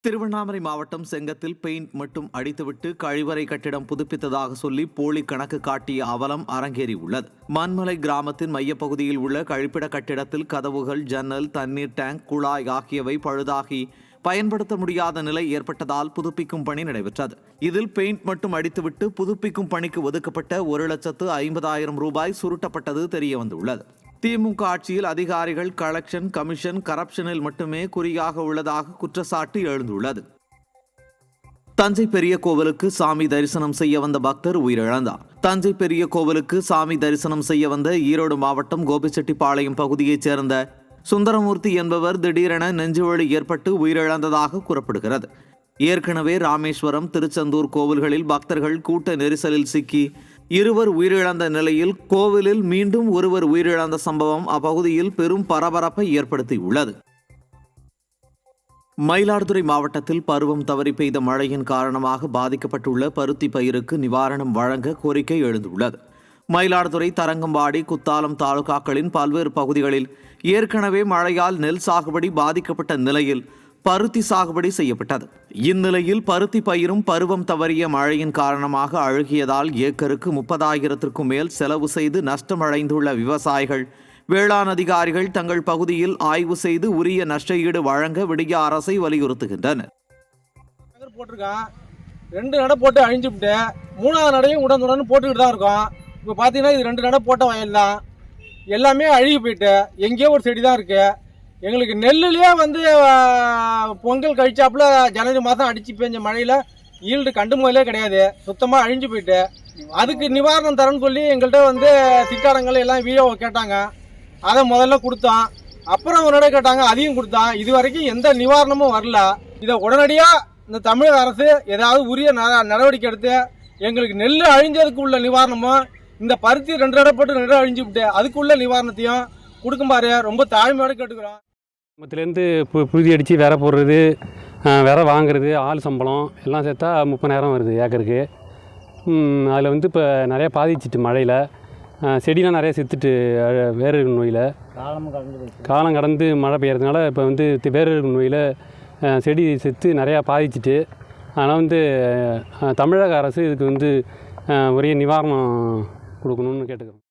திருவண்ணாமலை மாவட்டம் செங்கத்தில் பெயிண்ட் மட்டும் அடித்துவிட்டு கழிவறை கட்டிடம் புதுப்பித்ததாக சொல்லி போலி கணக்கு காட்டிய அவலம் அரங்கேறியுள்ளது. மண்மலை கிராமத்தின் மையப்பகுதியில் உள்ள கழிப்பிட கட்டிடத்தில் கதவுகள், ஜன்னல், தண்ணீர் டேங்க், குழாய் ஆகியவை பழுதாகி பயன்படுத்த முடியாத நிலை ஏற்பட்டதால் புதுப்பிக்கும் பணி நடைபெற்றது. இதில் பெயிண்ட் மட்டும் அடித்துவிட்டு புதுப்பிக்கும் பணிக்கு ஒதுக்கப்பட்ட 1,50,000 ரூபாய் சுருட்டப்பட்டது தெரியவந்துள்ளது. திமுக ஆட்சியில் அதிகாரிகள் கலெக்ஷன், கமிஷன், கரப்ஷனில் மட்டுமே குறியாக உள்ளதாக குற்றச்சாட்டு எழுந்துள்ளது. தஞ்சை பெரிய கோவிலுக்கு சாமி தரிசனம் செய்ய வந்த பக்தர் உயிரிழந்தார். தஞ்சை பெரிய கோவிலுக்கு சாமி தரிசனம் செய்ய வந்த ஈரோடு மாவட்டம் கோபிச்செட்டிப்பாளையம் பகுதியைச் சேர்ந்த சுந்தரமூர்த்தி என்பவர் திடீரென நெஞ்சுவலி ஏற்பட்டு உயிரிழந்ததாக கூறப்படுகிறது. ஏற்கனவே ராமேஸ்வரம், திருச்செந்தூர் கோவில்களில் பக்தர்கள் கூட்ட நெரிசலில் சிக்கி இருவர் உயிரிழந்த நிலையில் கோவிலில் மீண்டும் ஒருவர் உயிரிழந்த சம்பவம் அப்பகுதியில் பெரும் பரபரப்பை ஏற்படுத்தியுள்ளது. மயிலாடுதுறை மாவட்டத்தில் பருவம் தவறி பெய்த மழையின் காரணமாக பாதிக்கப்பட்டுள்ள பருத்தி பயிருக்கு நிவாரணம் வழங்க கோரிக்கை எழுந்துள்ளது. மயிலாடுதுறை, தரங்கம்பாடி, குத்தாலம் தாலுகாக்களின் பல்வேறு பகுதிகளில் ஏற்கனவே மழையால் நெல் சாகுபடி பாதிக்கப்பட்ட நிலையில் பருத்தி சாகுபடி செய்யப்பட்டது. இந்நிலையில் பருத்தி பயிரும் பருவம் தவறிய மழையின் காரணமாக அழுகியதால் ஏக்கருக்கு 30,000க்கும் மேல் செலவு செய்து நஷ்டமடைந்துள்ள விவசாயிகள், வேளாண் அதிகாரிகள் தங்கள் பகுதியில் ஆய்வு செய்து உரிய நஷ்ட ஈடு வழங்க விடிய அரசை வலியுறுத்துகின்றனர். 2 நடை போட்டு அழிஞ்சுட்டு 3வது நடையும் உடனுடன் போட்டுக்கிட்டு தான் இருக்கோம். இப்போ பார்த்தீங்கன்னா இது 2 நடை போட்ட வயல் தான், எல்லாமே அழுகி போயிட்டு எங்கேயோ ஒரு செடி தான் இருக்குது. எங்களுக்கு நெல்லுலேயே பொங்கல் கழிச்சாப்புல ஜனவரி மாதம் அடித்து பெஞ்ச மழையில் ஈல்டு கண்டு முதலே கிடையாது, சுத்தமாக அழிஞ்சு போயிட்டு. அதுக்கு நிவாரணம் தரேன்னு சொல்லி எங்கள்கிட்ட திட்டாடங்கள் எல்லாம் வீடியோ கேட்டாங்க. அதை முதல்ல கொடுத்தோம். அப்புறம் ஒரு நடை கேட்டாங்க, அதையும் கொடுத்தோம். இது வரைக்கும் எந்த நிவாரணமும் வரல. இதை உடனடியாக இந்த தமிழக அரசு ஏதாவது உரிய நடவடிக்கை எடுத்து எங்களுக்கு நெல் அழிஞ்சதுக்கு உள்ள நிவாரணமும், இந்த பருத்தி 2 நடை போட்டு 2 அழிஞ்சு விட்டு அதுக்குள்ள நிவாரணத்தையும் கொடுக்கும்பாரு ரொம்ப தாழ்மையோடு கேட்டுக்கிறோம். குடும்பத்துலேருந்து புழுதி அடித்து விரை போடுறது, விரை வாங்குறது, ஆள் சம்பளம் எல்லாம் சேர்த்தா 30,000 வருது ஏக்கருக்கு. அதில் இப்போ நிறையா பாதிச்சிட்டு மழையில் செடிலாம் நிறையா செத்துட்டு வேறு நோயில் காலம் கடந்து மழை பெய்யறதுனால இப்போ வேறு நோயில் செடி செத்து நிறையா பாதிச்சிட்டு. அதனால் தமிழக அரசு இதுக்கு உரிய நிவாரணம் கொடுக்கணும்னு கேட்டுக்கிறோம்.